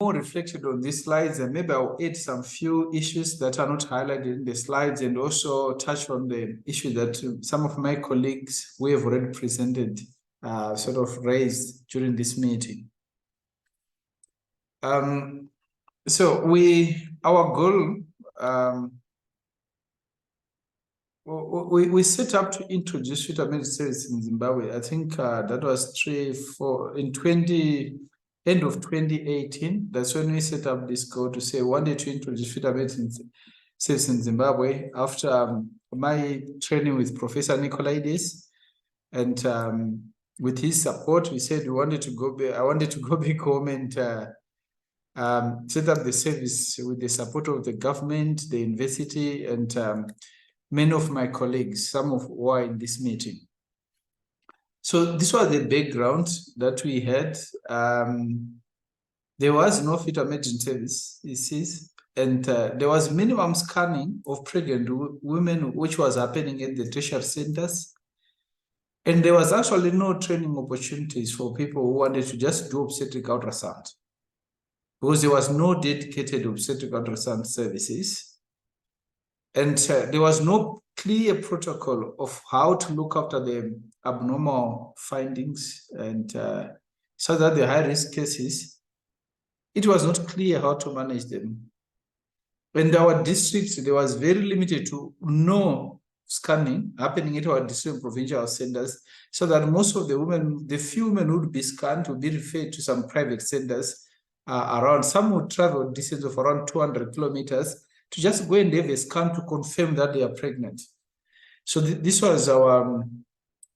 more reflected on these slides, and maybe I'll add some few issues that are not highlighted in the slides, and also touch on the issue that some of my colleagues we have already presented, sort of raised during this meeting. So our goal, we set up to introduce fetal medicine service in Zimbabwe. I think that was end of 2018. That's when we set up this goal to say we wanted to introduce fetal medicine service in Zimbabwe after my training with Professor Nicolaides, and with his support, we said we wanted to go back. I wanted to go back home and set up the service with the support of the government, the university, and many of my colleagues, some of who are in this meeting. So this was the background that we had. There was no fetal medicine services, and there was minimum scanning of pregnant women, which was happening at the tertiary centers. And there was actually no training opportunities for people who wanted to just do obstetric ultrasound, because there was no dedicated obstetric ultrasound services. And there was no clear protocol of how to look after the abnormal findings, and so that the high-risk cases, it was not clear how to manage them. In our district, there was very limited to no scanning happening at our district and provincial centers, so that most of the women, the few women who would be scanned, would be referred to some private centers around. Some would travel a distance of around 200 kilometers to just go and have a scan to confirm that they are pregnant. So this was our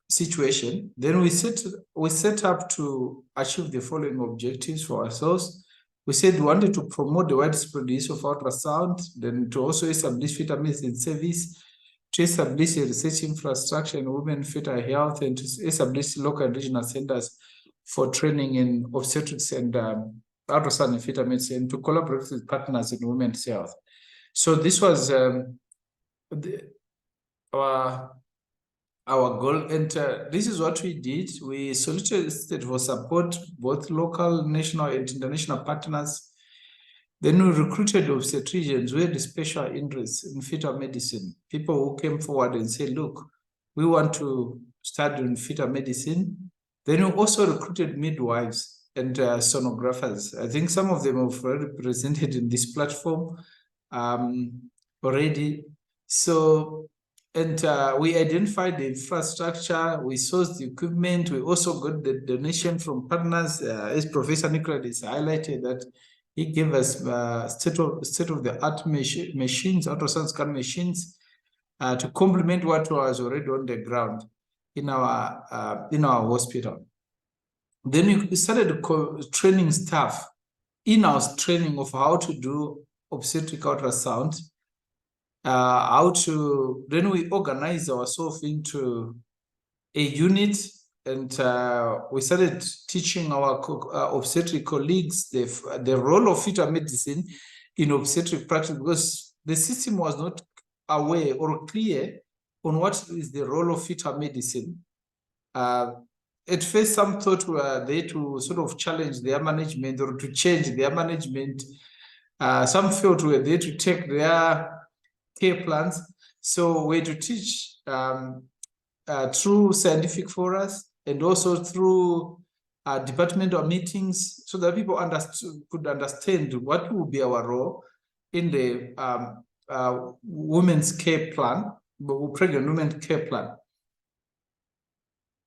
situation. Then we set up to achieve the following objectives for ourselves. We said we wanted to promote the widespread use of ultrasound, then to also establish fetal medicine service, to establish a research infrastructure in women fetal health, and to establish local and regional centers for training in obstetrics and ultrasound and fetal medicine, to collaborate with partners in women's health. So this was our goal, and this is what we did. We solicited for support, both local, national, and international partners. Then we recruited obstetricians who had special interests in fetal medicine, people who came forward and said, look, we want to study in fetal medicine. Then we also recruited midwives and sonographers. I think some of them have already presented in this platform already. So, and we identified the infrastructure, we sourced the equipment, we also got the donation from partners, as Professor Nicolaides highlighted that he gave us state-of-the-art machines, ultrasound scan machines, to complement what was already on the ground in our hospital. Then we started training staff, in-house training of how to do obstetric ultrasound, then we organize ourselves into a unit, and we started teaching our obstetric colleagues the role of fetal medicine in obstetric practice, because the system was not aware or clear on what is the role of fetal medicine. At first, some thought were there to sort of challenge their management or to change their management. Some felt were there to take their care plans. So we had to teach through scientific forums and also through departmental meetings, so that people could understand what will be our role in the women's care plan, pregnant women's care plan.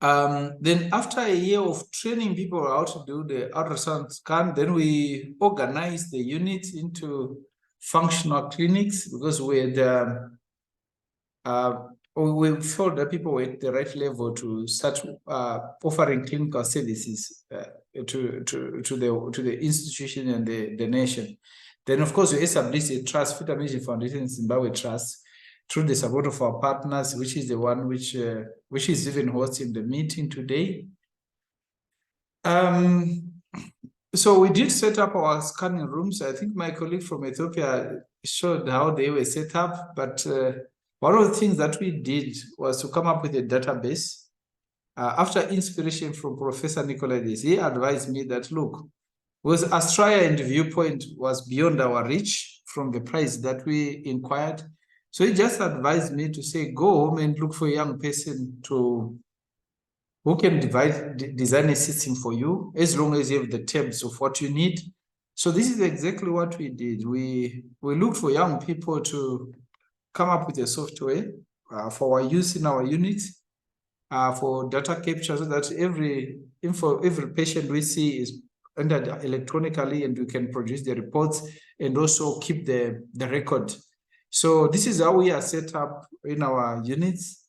Then after a year of training people how to do the ultrasound scan, then we organized the unit into functional clinics, because we had we felt that people were at the right level to start offering clinical services to the institution and the nation. Then, of course, we established a trust, Fetal Medicine Foundation Zimbabwe Trust, through the support of our partners, which is the one which is even hosting the meeting today. So we did set up our scanning rooms. I think my colleague from Ethiopia showed how they were set up, but one of the things that we did was to come up with a database. After inspiration from Professor Nicolaides, he advised me that, look, Because Australia and Viewpoint was beyond our reach from the price that we inquired. So he just advised me to say, go home and look for a young person who can design a system for you, as long as you have the terms of what you need. So this is exactly what we did. We looked for young people to come up with a software for our use in our units, for data capture, so that every patient we see is entered electronically, and we can produce the reports and also keep the record. So this is how we are set up in our units.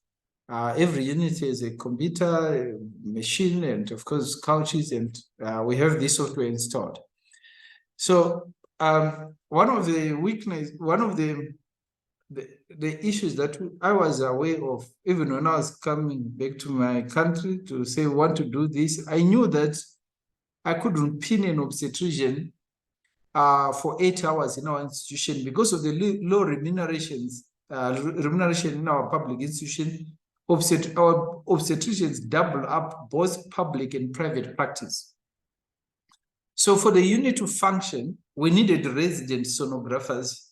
Every unit has a computer, a machine, and of course couches, and we have this software installed. So one of the issues that I was aware of, even when I was coming back to my country to say we want to do this, I knew that I couldn't pin an obstetrician for 8 hours in our institution because of the low remuneration in our public institution. Our obstetricians double up both public and private practice. So for the unit to function, we needed resident sonographers,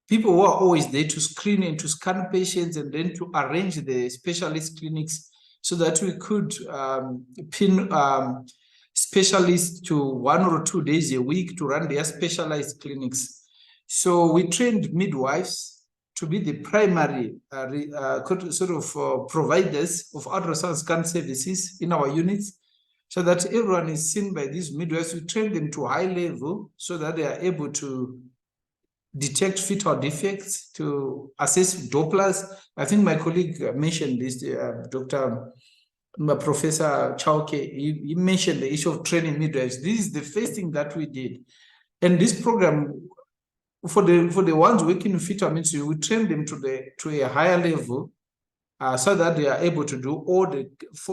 people who are always there to screen and to scan patients, and then to arrange the specialist clinics so that we could pin specialists to 1 or 2 days a week to run their specialized clinics. So we trained midwives to be the primary providers of ultrasound scan services in our units, so that everyone is seen by these midwives. We train them to a high level so that they are able to detect fetal defects, to assess Dopplers. I think my colleague mentioned this, Professor Chauke, he mentioned the issue of training midwives. This is the first thing that we did. And this program, for the ones working in fetal medicine, we train them to a higher level so that they are able to do all the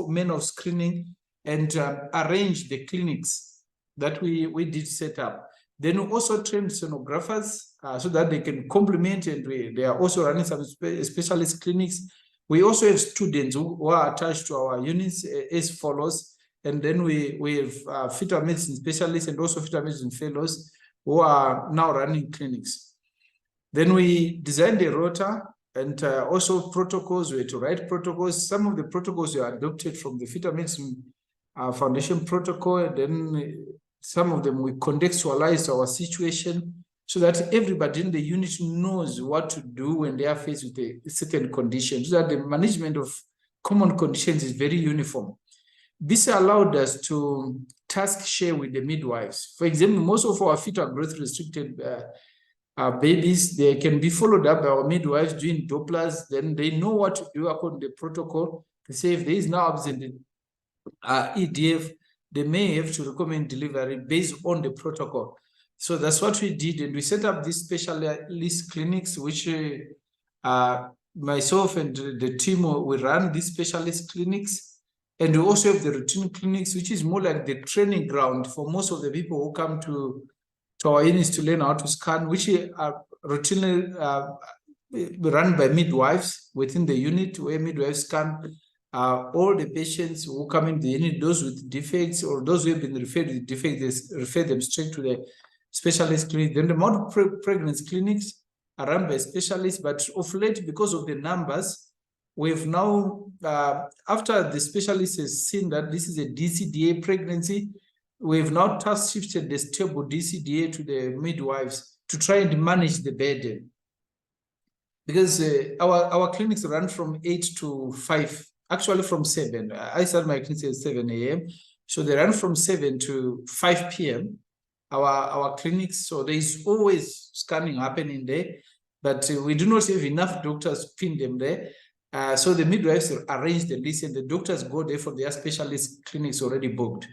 men of screening and arrange the clinics that we did set up. Then we also trained sonographers so that they can complement, and they are also running some specialist clinics. We also have students who are attached to our units as follows. And then we have fetal medicine specialists and also fetal medicine fellows who are now running clinics. Then we designed a rota and also protocols. We had to write protocols. Some of the protocols were adopted from the Fetal Medicine Foundation protocol. And then some of them we contextualized our situation so that everybody in the unit knows what to do when they are faced with a certain condition, so that the management of common conditions is very uniform. This allowed us to task share with the midwives. For example, most of our fetal growth restricted babies, they can be followed up by our midwives doing Dopplers. Then they know what to do according to the protocol. They say if there is now absent EDF, they may have to recommend delivery based on the protocol. So that's what we did, and we set up these specialist clinics, which myself and the team, we run these specialist clinics. And we also have the routine clinics, which is more like the training ground for most of the people who come to our units to learn how to scan, which are routinely run by midwives within the unit, where midwives scan all the patients who come in the unit, those with defects or those who have been referred with defects, they refer them straight to the specialist clinic. Then the model pregnancy clinics are run by specialists, but of late, because of the numbers, we've now, after the specialist has seen that this is a DCDA pregnancy, we've now task shifted the stable DCDA to the midwives to try and manage the burden. Because our clinics run from 8 to 5, actually from 7. I start my clinics at 7 a.m. So they run from 7 to 5 p.m. Our clinics, so there is always scanning happening there, but we do not have enough doctors to pin them there. So the midwives arrange the list, and the doctors go there for their specialist clinics already booked.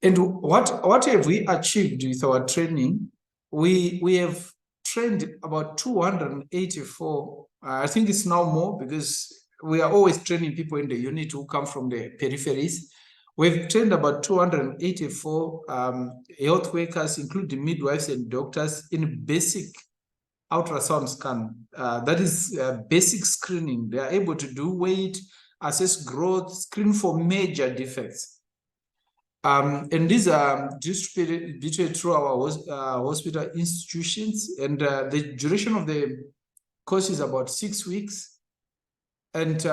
And what have we achieved with our training? We have trained about 284. I think it's now more, because we are always training people in the unit who come from the peripheries. We've trained about 284 health workers, including midwives and doctors, in basic ultrasound scan. That is basic screening. They are able to do weight, assess growth, screen for major defects. And these are distributed through our hospital institutions, and the duration of the course is about 6 weeks. And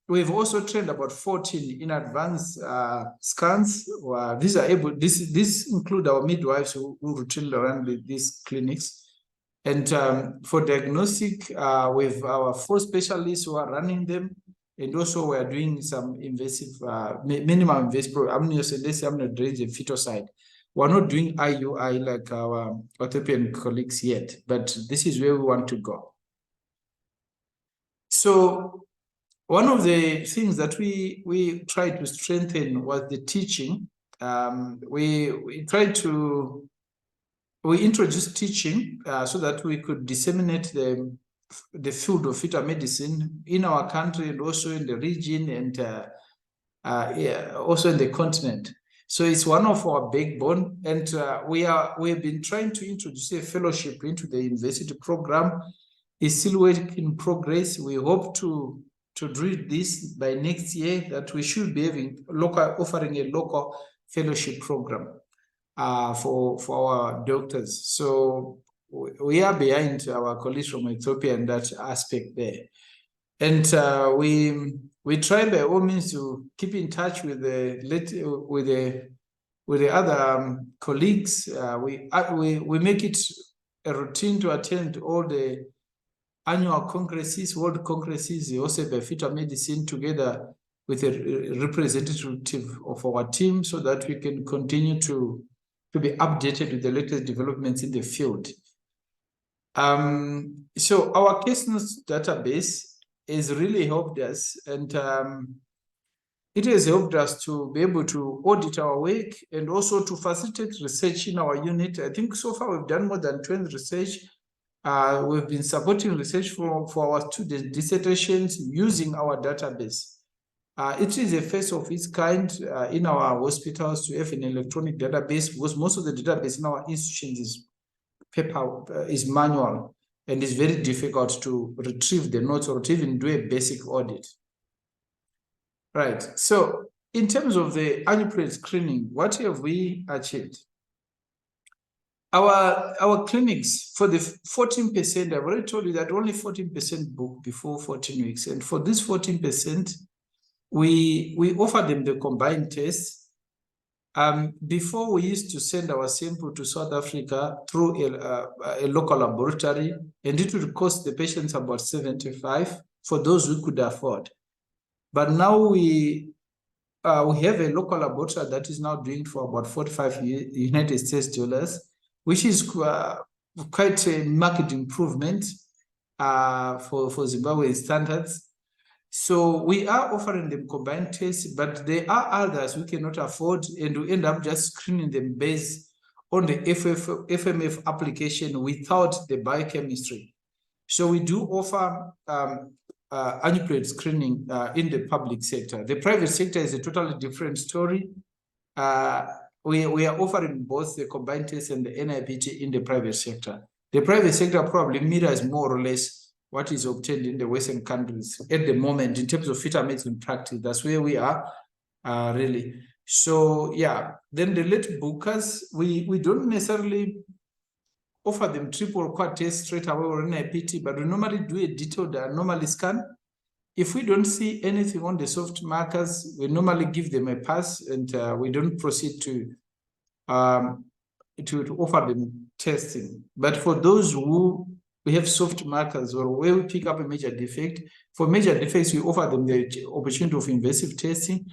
we've also trained about 14 in advance scans. These are able. This include our midwives who routinely run these clinics. And for diagnostic, with our 4 specialists who are running them, and also we are doing some invasive, minimum invasive amniocentesis, amniodrainage, and fetal side. We're not doing IUI like our Ethiopian colleagues yet, but this is where we want to go. So one of the things that we tried to strengthen was the teaching. We introduced teaching so that we could disseminate the field of fetal medicine in our country and also in the region, and also in the continent. So it's one of our backbone, and we've been trying to introduce a fellowship into the university program. It's still work in progress. We hope to do this by next year, that we should be offering a local fellowship program for our doctors. So we are behind our colleagues from Ethiopia in that aspect there. And we try by all means to keep in touch with the other colleagues. We make it a routine to attend all the annual congresses, world congresses, also by fetal medicine, together with a representative of our team, so that we can continue to be updated with the latest developments in the field. So our case notes database has really helped us, and it has helped us to be able to audit our work and also to facilitate research in our unit. I think so far we've done more than 20 research. We've been supporting research for our student dissertations using our database. It is a first of its kind in our hospitals to have an electronic database, because most of the database in our institutions is paper, is manual, and it's very difficult to retrieve the notes or to even do a basic audit. Right. So in terms of the annual screening, what have we achieved? Our clinics, for the 14%, I've already told you that only 14% book before 14 weeks. And for this 14%, we offer them the combined test. Before, we used to send our sample to South Africa through a local laboratory, and it would cost the patients about 75 for those who could afford. But now we have a local laboratory that is now doing for about 45 United States dollars, which is quite a market improvement for Zimbabwe standards. So we are offering them combined tests, but there are others we cannot afford, and we end up just screening them based on the FMF application without the biochemistry. So we do offer annual screening in the public sector. The private sector is a totally different story. We are offering both the combined test and the NIPT in the private sector. The private sector probably mirrors more or less what is obtained in the Western countries at the moment in terms of fetal medicine practice. That's where we are really. So yeah, then the late bookers, we don't necessarily offer them triple or quad test straight away or NIPT, but we normally do a detailed anomaly scan. If we don't see anything on the soft markers, we normally give them a pass, and we don't proceed to offer them testing. But for those who we have soft markers or where we pick up a major defect, for major defects, we offer them the opportunity of invasive testing.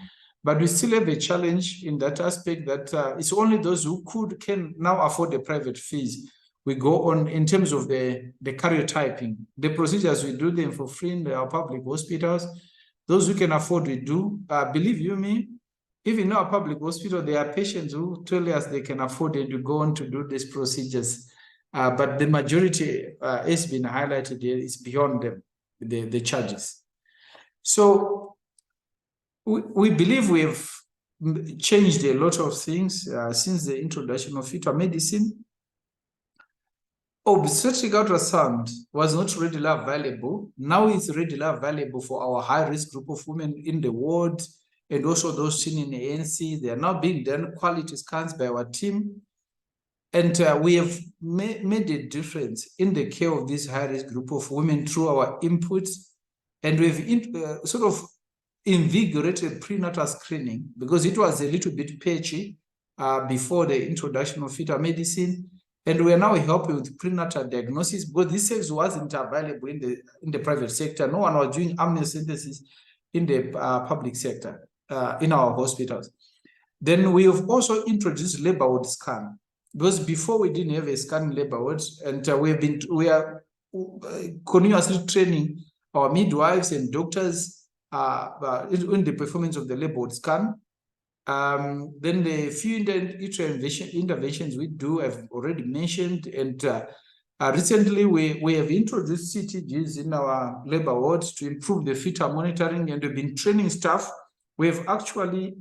But we still have a challenge in that aspect that it's only those who can now afford the private fees. We go on in terms of the karyotyping. The procedures, we do them for free in our public hospitals. Those who can afford, we do. Believe you me, even in our public hospital, there are patients who tell us they can afford it to go on to do these procedures. But the majority has been highlighted here is beyond them, the charges. So we believe we have changed a lot of things since the introduction of fetal medicine. Obstetric ultrasound was not readily available. Now it's readily available for our high-risk group of women in the ward, and also those seen in the ANC. They are now being done quality scans by our team. And we have made a difference in the care of this high-risk group of women through our inputs. And we've sort of invigorated prenatal screening because it was a little bit patchy before the introduction of fetal medicine. And we are now helping with prenatal diagnosis because this service wasn't available in the private sector. No one was doing amniocentesis in the public sector, in our hospitals. Then we have also introduced labor ward scan because before we didn't have a scan labor ward, and we are continuously training our midwives and doctors in the performance of the labor ward scan. Then the few interventions we do I've already mentioned, and recently we have introduced CTGs in our labor wards to improve the fetal monitoring, and we've been training staff. We have actually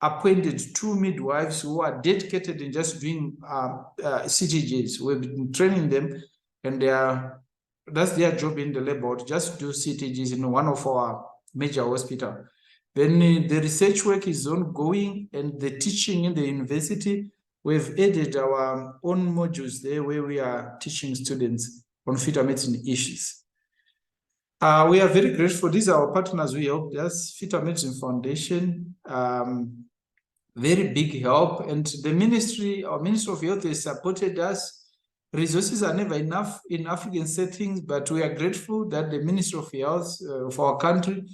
appointed 2 midwives who are dedicated in just doing CTGs. We've been training them, and that's their job in the labor, just do CTGs in one of our major hospitals. Then the research work is ongoing, and the teaching in the university, we've added our own modules there where we are teaching students on fetal medicine issues. We are very grateful. These are our partners who helped us. Fetal Medicine Foundation, very big help. And the ministry, our Ministry of Health, has supported us. Resources are never enough in African settings, but we are grateful that the Ministry of Health of our country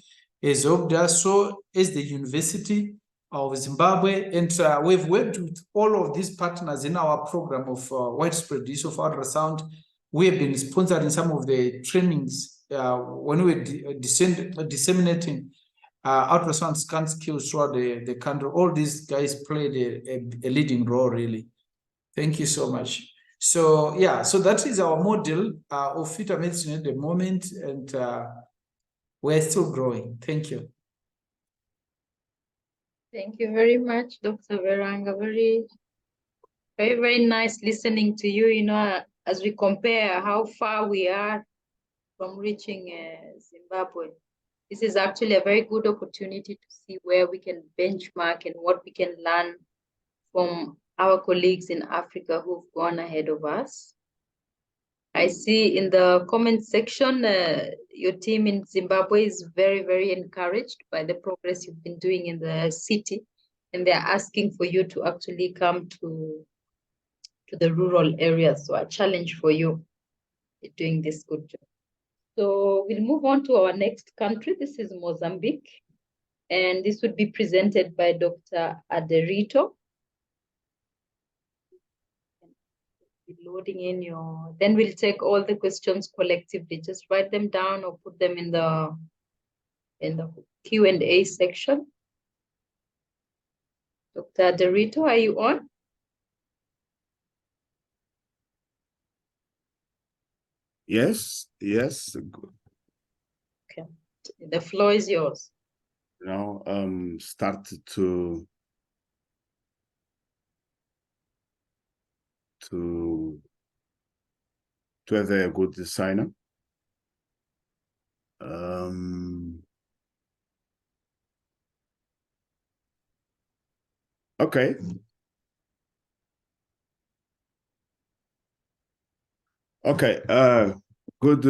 has helped us. So is the University of Zimbabwe. And we've worked with all of these partners in our program of widespread use of ultrasound. We have been sponsoring some of the trainings when we were disseminating ultrasound scan skills throughout the country. All these guys played a leading role, really. Thank you so much. So yeah, so that is our model of fetal medicine at the moment, and we're still growing. Thank you. Thank you very much, Dr. Veranga. Very, very, very nice listening to you, you know, as we compare how far we are from reaching Zimbabwe. This is actually a very good opportunity to see where we can benchmark and what we can learn from our colleagues in Africa who've gone ahead of us. I see in the comment section, your team in Zimbabwe is very, very encouraged by the progress you've been doing in the city, and they're asking for you to actually come to the rural areas. So a challenge for you, you're doing this good job. So we'll move on to our next country. This is Mozambique, and this would be presented by Dr. Aderito. Loading in your, then we'll take all the questions collectively. Just write them down or put them in the Q&A section. Dr. Aderito, are you on? Yes. Okay, the floor is yours. Now, start to have a good designer. Okay. Okay. Good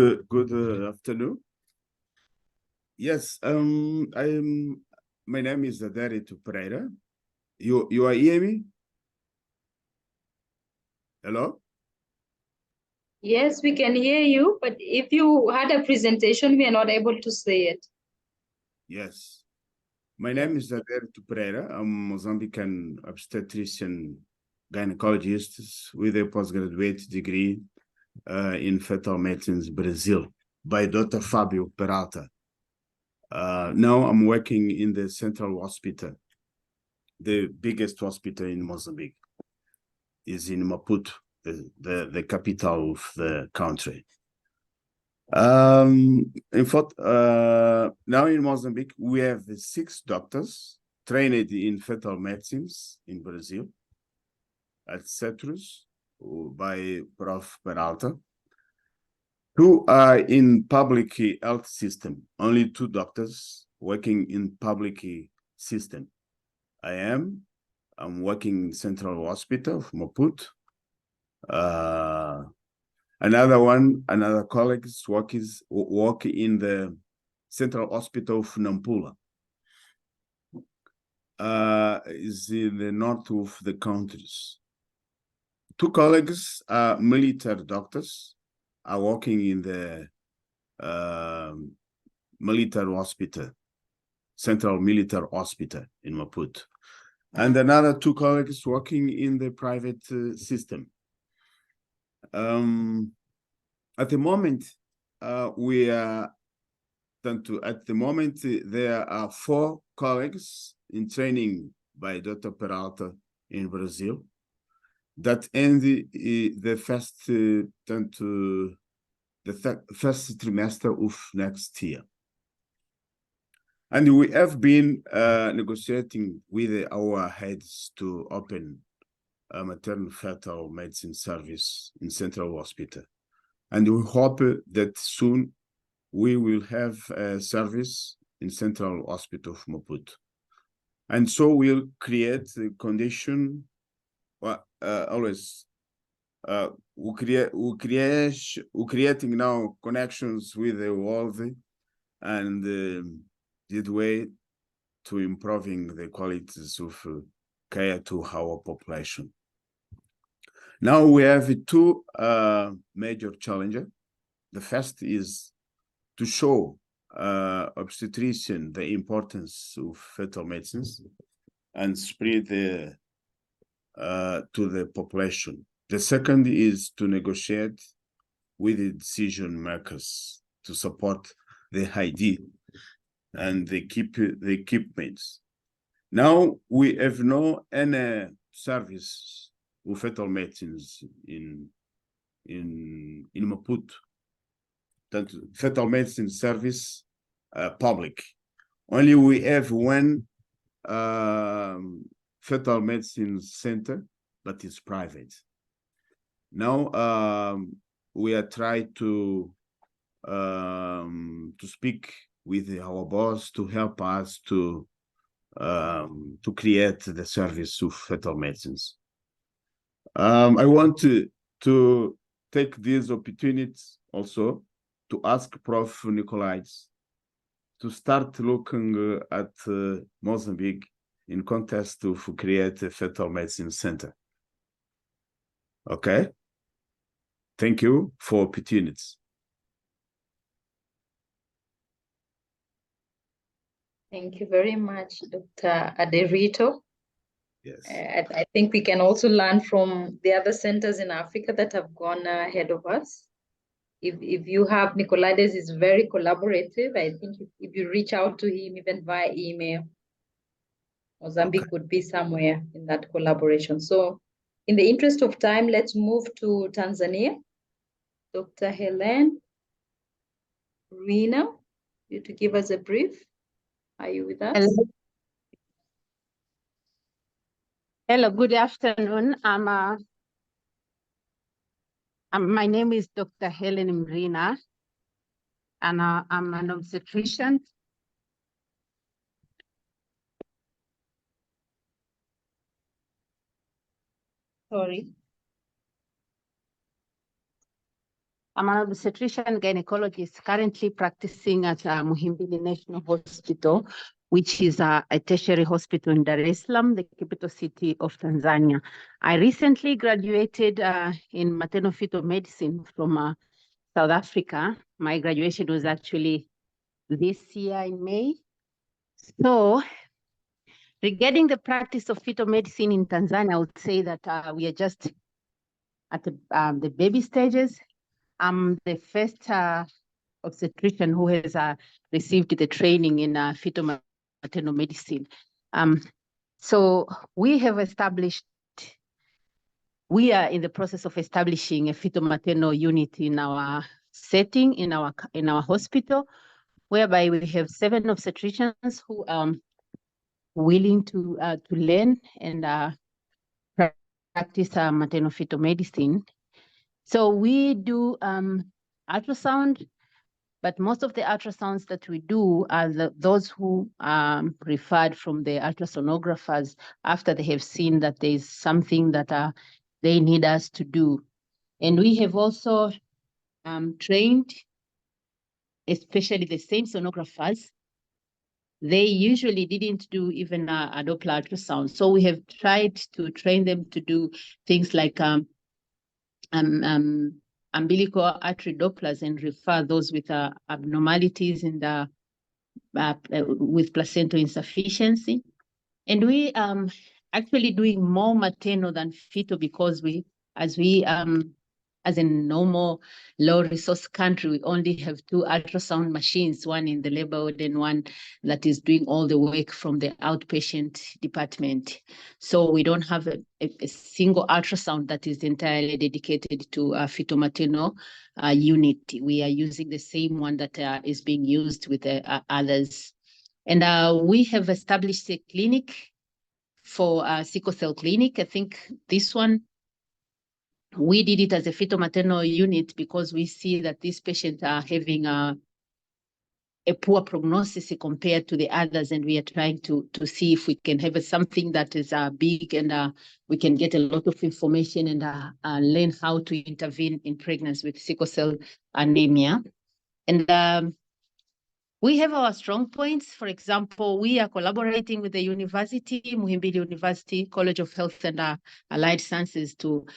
afternoon. Yes. My name is Aderito Pereira. You are hearing me? Hello? Yes, we can hear you, but if you had a presentation, we are not able to see it. Yes. My name is Aderito Pereira. I'm a Mozambican obstetrician gynecologist with a postgraduate degree in fetal medicine, Brazil, by Dr. Fábio Peralta. Now I'm working in the Central Hospital. The biggest hospital in Mozambique is in Maputo, the capital of the country. In fact, now in Mozambique, we have 6 doctors trained in fetal medicines in Brazil at Cetrus by Prof. Peralta. 2 are in public health system, only 2 doctors working in public system. I'm working in Central Hospital of Maputo. Another colleagues work in the Central Hospital of Nampula. Is in the north of the countries. 2 colleagues are military doctors, are working in the military hospital, Central Military Hospital in Maputo. And another 2 colleagues working in the private system. At the moment, there are 4 colleagues in training by Dr. Peralta in Brazil that end the first first trimester of next year. And we have been negotiating with our heads to open a maternal fetal medicine service in Central Hospital. And we hope that soon we will have a service in Central Hospital of Maputo. And so we'll create a condition, we're creating now connections with the world and the way to improving the qualities of care to our population. Now we have 2 major challenges. The first is to show obstetrician the importance of fetal medicines and spread to the population. The second is to negotiate with the decision makers to support the ID and the equipments. Now we have no any service of fetal medicines in Maputo. That fetal medicine service public. Only we have 1 fetal medicine center, but it's private. Now we are trying to speak with our boss to help us to create the service of fetal medicines. I want to take this opportunity also to ask Prof. Nicolaides to start looking at Mozambique in context to create a fetal medicine center. Okay? Thank you for opportunities. Thank you very much, Dr. Aderito. Yes. I think we can also learn from the other centers in Africa that have gone ahead of us. If you have, Nicolaides is very collaborative. I think if you reach out to him, even via email, Mozambique would be somewhere in that collaboration. So in the interest of time, let's move to Tanzania. Dr. Helen Rina, you to give us a brief. Are you with us? Hello. Hello, good afternoon. My name is Dr. Helen Mrina, and I'm an obstetrician. Sorry. I'm an obstetrician gynecologist currently practicing at Muhimbili National Hospital, which is a tertiary hospital in Dar es Salaam, the capital city of Tanzania. I recently graduated in maternal-fetal medicine from South Africa. My graduation was actually this year in May. So regarding the practice of fetal medicine in Tanzania, I would say that we are just at the baby stages. I'm the first obstetrician who has received the training in fetal maternal medicine. So we are in the process of establishing a fetal maternal unit in our setting, in our hospital, whereby we have 7 obstetricians who are willing to learn and practice maternal fetal medicine. So we do ultrasound, But most of the ultrasounds that we do are those who referred from the ultrasonographers after they have seen that there is something that they need us to do. And we have also trained, especially the same sonographers. They usually didn't do even a Doppler ultrasound. So we have tried to train them to do things like umbilical artery Dopplers and refer those with abnormalities in the with placental insufficiency. And we actually doing more maternal than fetal because as a normal low resource country, we only have 2 ultrasound machines, one in the labor ward and one that is doing all the work from the outpatient department. So we don't have a single ultrasound that is entirely dedicated to a fetal maternal unit. We are using the same one that is being used with others. And we have established a clinic for sickle cell clinic. I think this one, we did it as a fetal maternal unit because we see that these patients are having a poor prognosis compared to the others, and we are trying to see if we can have something that is big and we can get a lot of information and learn how to intervene in pregnancy with sickle cell anemia. And we have our strong points. For example, we are collaborating with the university, Muhimbili University College of Health and Allied Sciences to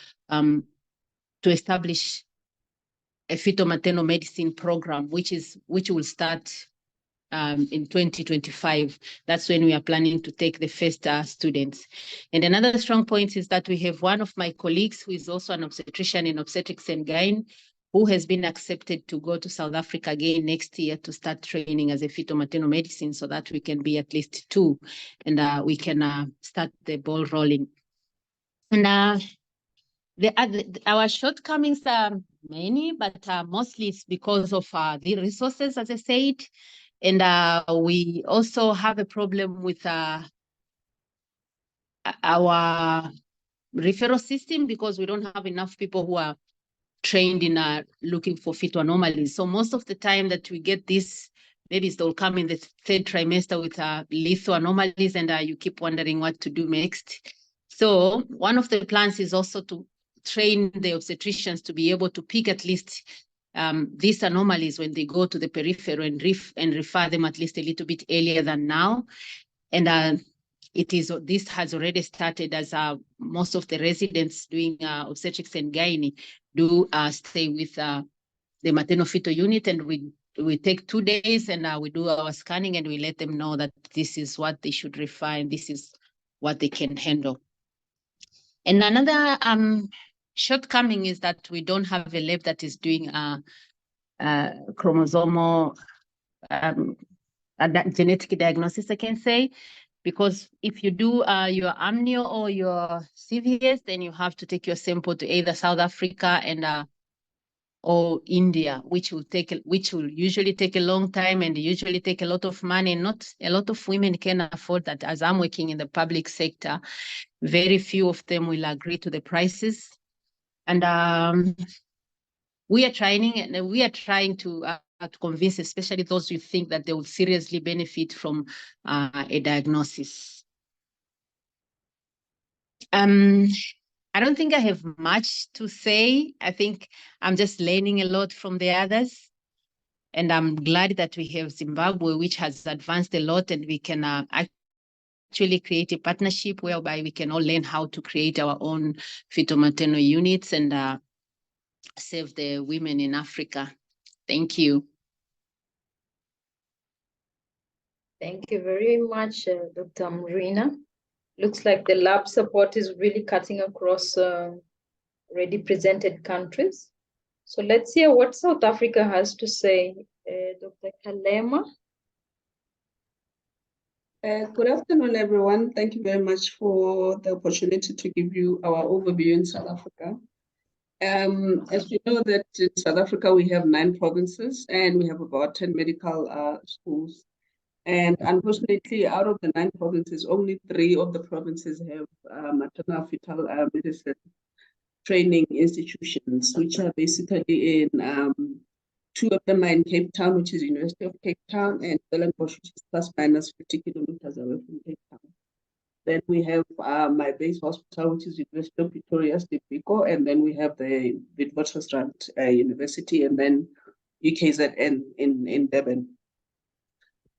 establish a fetal maternal medicine program, which will start in 2025. That's when we are planning to take the first students. And another strong point is that we have one of my colleagues who is also an obstetrician in obstetrics and gyne, who has been accepted to go to South Africa again next year to start training as a fetal maternal medicine so that we can be at least 2 and we can start the ball rolling. And our shortcomings are many, but mostly it's because of the resources, as I said. And we also have a problem with our referral system because we don't have enough people who are trained in looking for fetal anomalies. So most of the time that we get this, babies they'll come in the 3rd trimester with lethal anomalies, and you keep wondering what to do next. So one of the plans is also to train the obstetricians to be able to pick at least these anomalies when they go to the peripheral and refer them at least a little bit earlier than now. And this has already started, as most of the residents doing obstetrics and gynae do stay with the maternal fetal unit, and we take 2 days and we do our scanning and we let them know that this is what they should refer and this is what they can handle. And another shortcoming is that we don't have a lab that is doing chromosomal genetic diagnosis, I can say, because if you do your amnio or your CVS, then you have to take your sample to either South Africa and or India, which will usually take a long time and usually take a lot of money. Not a lot of women can afford that. As I'm working in the public sector, very few of them will agree to the prices. And we are trying to convince, especially those who think that they will seriously benefit from a diagnosis. I don't think I have much to say. I think I'm just learning a lot from the others. And I'm glad that we have Zimbabwe, which has advanced a lot, and we can actually create a partnership whereby we can all learn how to create our own fetal maternal units and save the women in Africa. Thank you. Thank you very much, Dr. Marina. Looks like the lab support is really cutting across already presented countries. So let's hear what South Africa has to say. Dr. Kalema. Good afternoon, everyone. Thank you very much for the opportunity to give you our overview in South Africa. As you know that in South Africa, we have 9 provinces and we have about 10 medical schools. And unfortunately, out of the 9 provinces, only 3 of the provinces have maternal fetal medicine training institutions, which are basically in Two of them are in Cape Town, which is University of Cape Town, and Stellenbosch, which is plus minus 50 kilometers away from Cape Town. Then we have my base hospital, which is University of Pretoria, Stipiko, and then we have the Witwatersrand University, and then UKZN in Durban.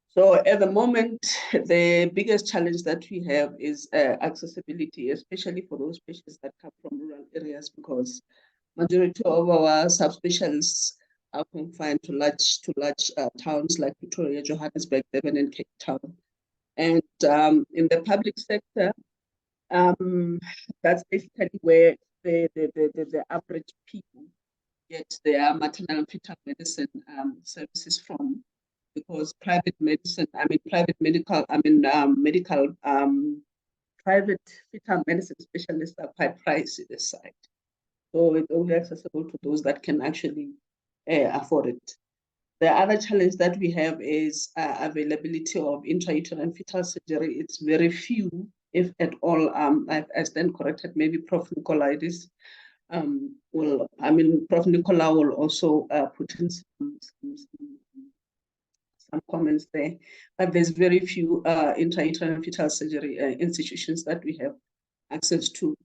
So at the moment, the biggest challenge that we have is accessibility, especially for those patients that come from rural areas, because majority of our subspecialists are confined to large towns like Pretoria, Johannesburg, Durban, and Cape Town. And in the public sector, that's basically where the average people get their maternal and fetal medicine services from, because private fetal medicine specialists are quite pricey this side. So it's only accessible to those that can actually afford it. The other challenge that we have is availability of intrauterine fetal surgery. It's very few, if at all. I stand corrected, maybe Prof. Nicola Prof. Nicola will also put in some comments there, but there's very few intrauterine fetal surgery institutions that we have access to.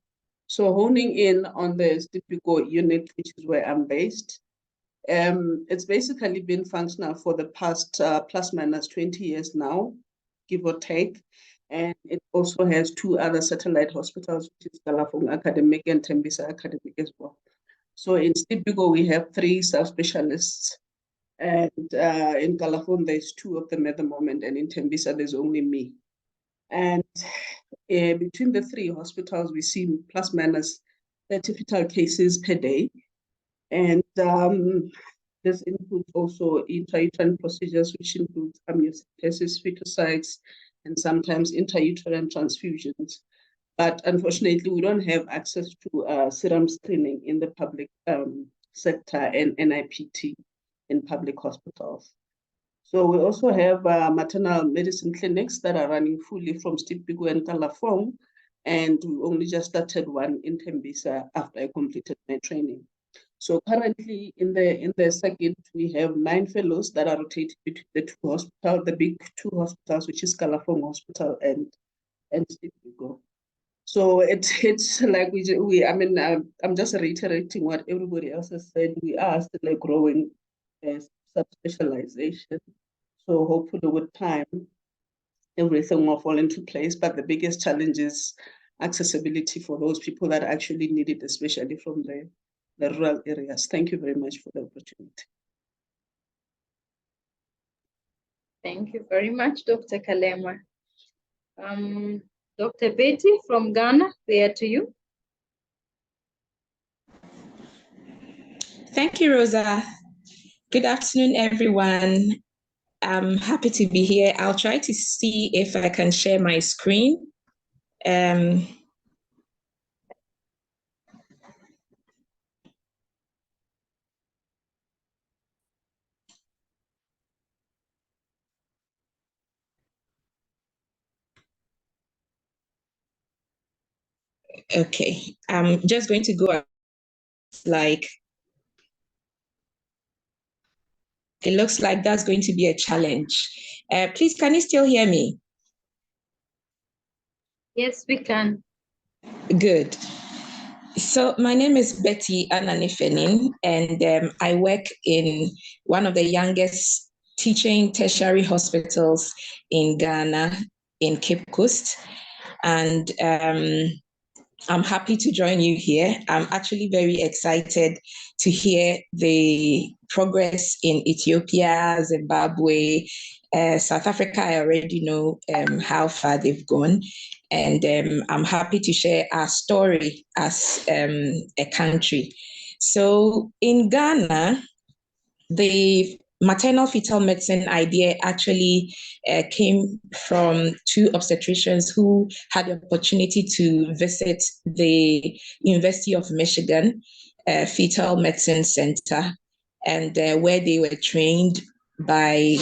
So honing in on the Stipiko unit, which is where I'm based, it's basically been functional for the past plus minus 20 years now, give or take. And it also has two other satellite hospitals, which is Kalafong Academic and Tembisa Academic as well. So in Stipiko, we have 3 subspecialists. And in Kalafong, there's 2 of them at the moment. And in Tembisa, there's only me. And between the 3 hospitals, we see plus minus 30 fetal cases per day. And this includes also intrauterine procedures, which includes amniocentesis, feticides, and sometimes intrauterine transfusions. But unfortunately, we don't have access to serum screening in the public sector and NIPT in public hospitals. So we also have maternal medicine clinics that are running fully from Stipiko and Kalafong, and we only just started one in Tembisa after I completed my training. So currently in the circuit, we have 9 fellows that are rotated between the 2 hospitals, the big 2 hospitals, which is Kalafong Hospital and Stipiko. So it's like I'm just reiterating what everybody else has said. We are still growing subspecialization. So hopefully with time, everything will fall into place. But the biggest challenge is accessibility for those people that actually need it, especially from the rural areas. Thank you very much for the opportunity. Thank you very much, Dr. Kalema. Dr. Betty from Ghana, there to you. Thank you, Rosa. Good afternoon, everyone. I'm happy to be here. I'll try to see if I can share my screen. Okay, I'm just going to go like, it looks like that's going to be a challenge. Please, can you still hear me? Yes, we can. Good. So my name is Betty Ananifenin, and I work in one of the youngest teaching tertiary hospitals in Ghana, in Cape Coast. And I'm happy to join you here. I'm actually very excited to hear the progress in Ethiopia, Zimbabwe, South Africa. I already know how far they've gone. And I'm happy to share our story as a country. So in Ghana, the maternal fetal medicine idea actually came from 2 obstetricians who had the opportunity to visit the University of Michigan Fetal Medicine Center, and where they were trained by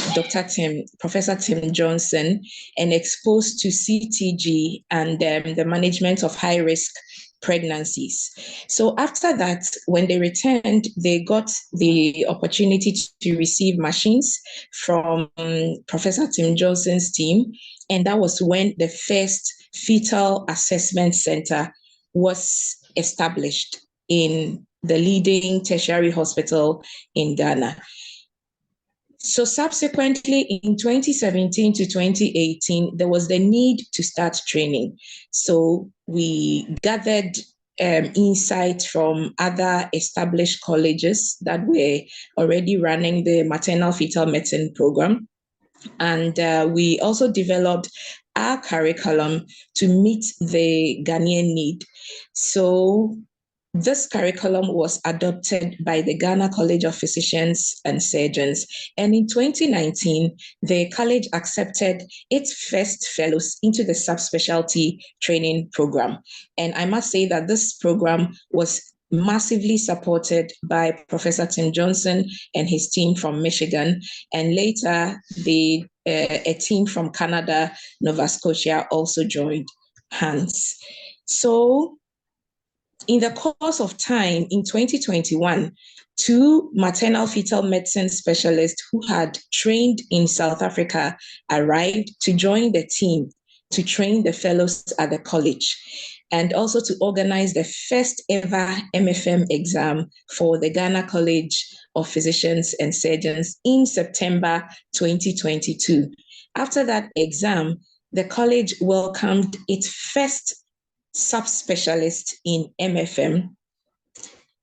Professor Tim Johnson, and exposed to CTG and the management of high-risk pregnancies. So after that, when they returned, they got the opportunity to receive machines from Professor Tim Johnson's team. And that was when the first fetal assessment center was established in the leading tertiary hospital in Ghana. So subsequently, in 2017 to 2018, there was the need to start training. So we gathered insight from other established colleges that were already running the maternal fetal medicine program. And we also developed our curriculum to meet the Ghanaian need. So this curriculum was adopted by the Ghana College of Physicians and Surgeons. And in 2019, the college accepted its first fellows into the subspecialty training program. And I must say that this program was massively supported by Professor Tim Johnson and his team from Michigan. And later, a team from Canada, Nova Scotia also joined hands. So in the course of time, in 2021, 2 maternal fetal medicine specialists who had trained in South Africa arrived to join the team to train the fellows at the college, and also to organize the first ever MFM exam for the Ghana College of Physicians and Surgeons in September 2022. After that exam, the college welcomed its first subspecialist in MFM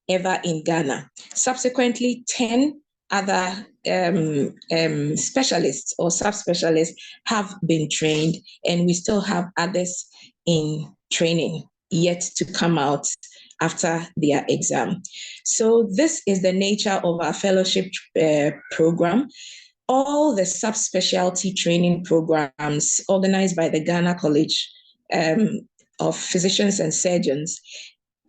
ever in Ghana. Subsequently, 10 other specialists or subspecialists have been trained, and we still have others in training yet to come out after their exam. So this is the nature of our fellowship program. All the subspecialty training programs organized by the Ghana College of Physicians and Surgeons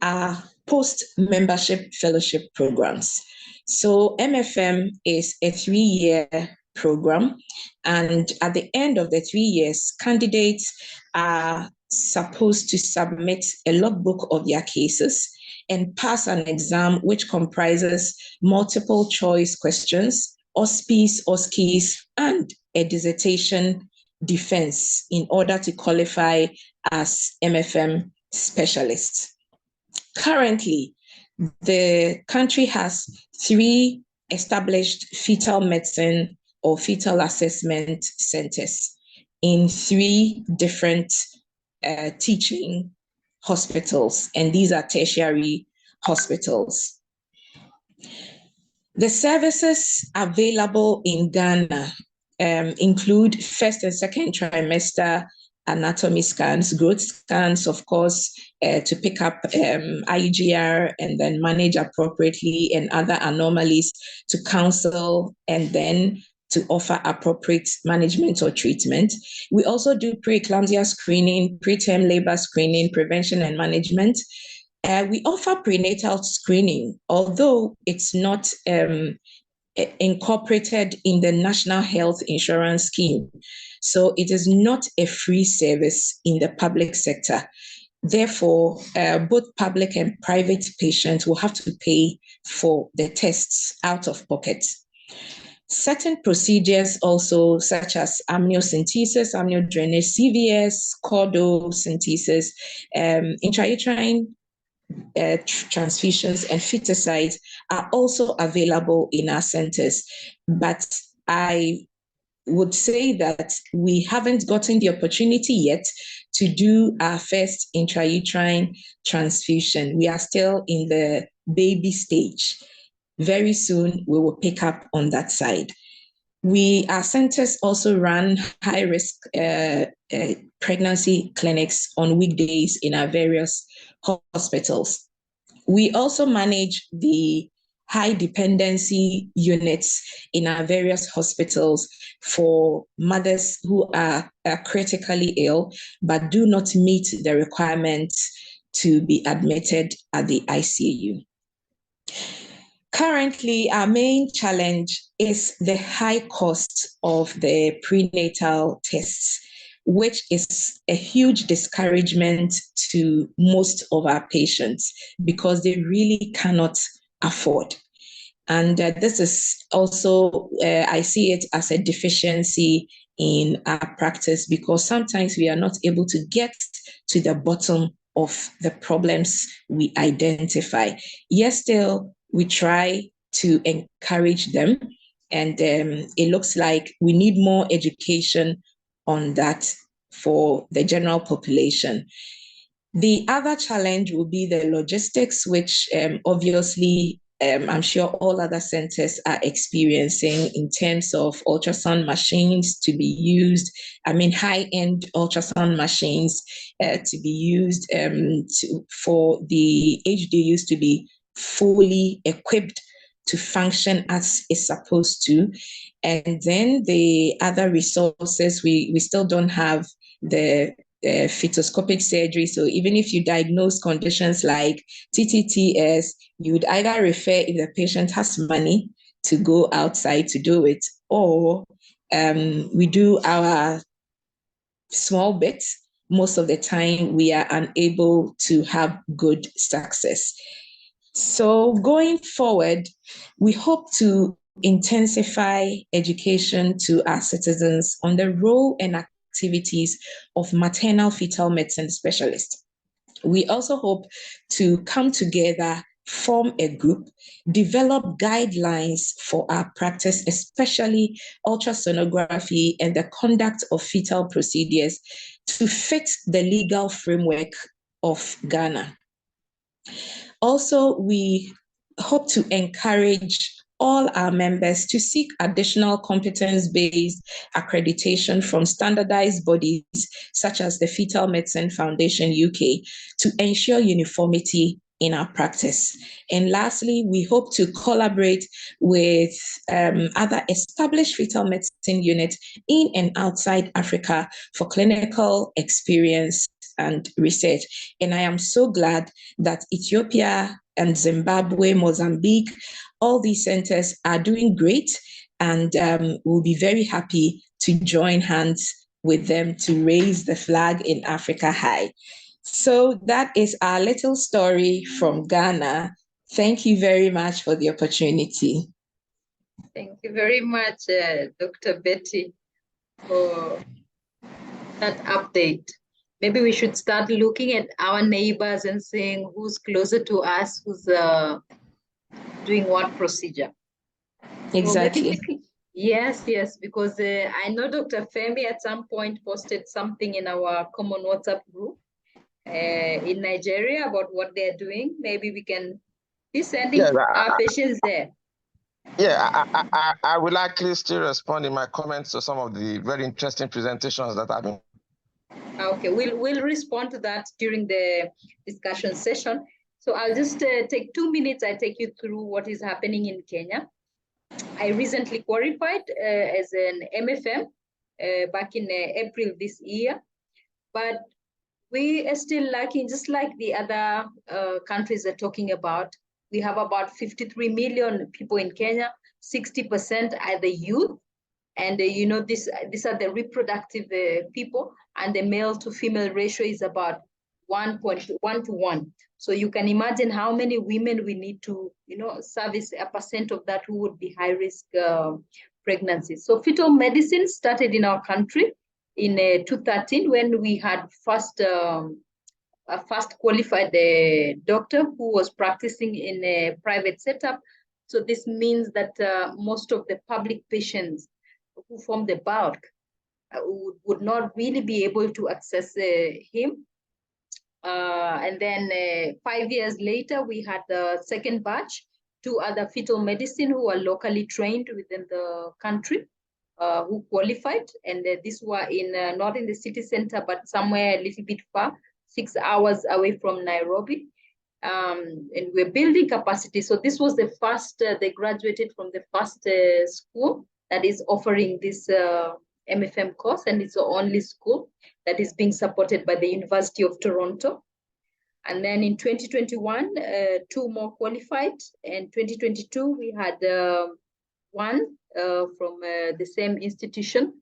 are post-membership fellowship programs. So MFM is a 3-year program, and at the end of the 3 years, candidates are supposed to submit a logbook of their cases and pass an exam which comprises multiple choice questions, OSPIs, OSCEs, and a dissertation defense in order to qualify as MFM specialists. Currently, the country has 3 established fetal medicine or fetal assessment centers in 3 different teaching hospitals, and these are tertiary hospitals. The services available in Ghana include first and second trimester anatomy scans, growth scans, of course, to pick up IUGR and then manage appropriately, and other anomalies to counsel and then to offer appropriate management or treatment. We also do preeclampsia screening, preterm labor screening, prevention and management. We offer prenatal screening, although it's not incorporated in the National Health Insurance Scheme. So it is not a free service in the public sector. Therefore, both public and private patients will have to pay for the tests out of pocket. Certain procedures also, such as amniocentesis, amniodrainage, CVS, cordocentesis, intrauterine transfusions, and feticides are also available in our centers. But I would say that we haven't gotten the opportunity yet to do our first intrauterine transfusion. We are still in the baby stage. Very soon, we will pick up on that side. Our centers also run high-risk pregnancy clinics on weekdays in our various hospitals. We also manage the high dependency units in our various hospitals for mothers who are critically ill but do not meet the requirements to be admitted at the ICU. Currently, our main challenge is the high cost of the prenatal tests. which is a huge discouragement to most of our patients because they really cannot afford. And this is also, I see it as a deficiency in our practice because sometimes we are not able to get to the bottom of the problems we identify. Yes, still, we try to encourage them. And it looks like we need more education on that for the general population. The other challenge will be the logistics, which obviously I'm sure all other centers are experiencing in terms of ultrasound machines to be used. I mean, high-end ultrasound machines to be used for the HDUs to be fully equipped to function as it's supposed to. And then the other resources, we still don't have the fetoscopic surgery. So even if you diagnose conditions like TTTS, you would either refer if the patient has money to go outside to do it, or we do our small bits. Most of the time, we are unable to have good success. So going forward, we hope to intensify education to our citizens on the role and activities of maternal fetal medicine specialists. We also hope to come together, form a group, develop guidelines for our practice, especially ultrasonography and the conduct of fetal procedures to fit the legal framework of Ghana. Also, we hope to encourage all our members to seek additional competence-based accreditation from standardized bodies such as the Fetal Medicine Foundation UK to ensure uniformity in our practice. And lastly, we hope to collaborate with other established fetal medicine units in and outside Africa for clinical experience and research. And I am so glad that Ethiopia and Zimbabwe, Mozambique, all these centers are doing great, and we'll be very happy to join hands with them to raise the flag in Africa high. So that is our little story from Ghana. Thank you very much for the opportunity. Thank you very much, Dr. Betty, for that update. Maybe we should start looking at our neighbors and seeing who's closer to us, who's doing what procedure. Exactly. So yes, because I know Dr. Femi at some point posted something in our common WhatsApp group in Nigeria about what they're doing. Maybe we can be sending our patients there. Yeah, I will likely still respond in my comments to some of the very interesting presentations that I've been. Okay, we'll respond to that during the discussion session. So I'll just take 2 minutes. I take you through what is happening in Kenya. I recently qualified as an MFM back in April this year, but we are still lacking, just like the other countries are talking about. We have about 53 million people in Kenya. 60% are the youth, and these are the reproductive people, and the male to female ratio is about 1.1 to 1. So you can imagine how many women we need to, service a percent of that who would be high risk pregnancies. So fetal medicine started in our country in 2013 when we had first qualified doctor who was practicing in a private setup. So this means that most of the public patients who form the bulk would not really be able to access him. And then 5 years later, we had the second batch, 2 other fetal medicine who are locally trained within the country who qualified. And these were in not in the city center, but somewhere a little bit far, 6 hours away from Nairobi. And we're building capacity. So this was the first, they graduated from the first school that is offering this MFM course, and it's the only school that is being supported by the University of Toronto. And then in 2021, 2 more qualified. And 2022, we had 1 from the same institution.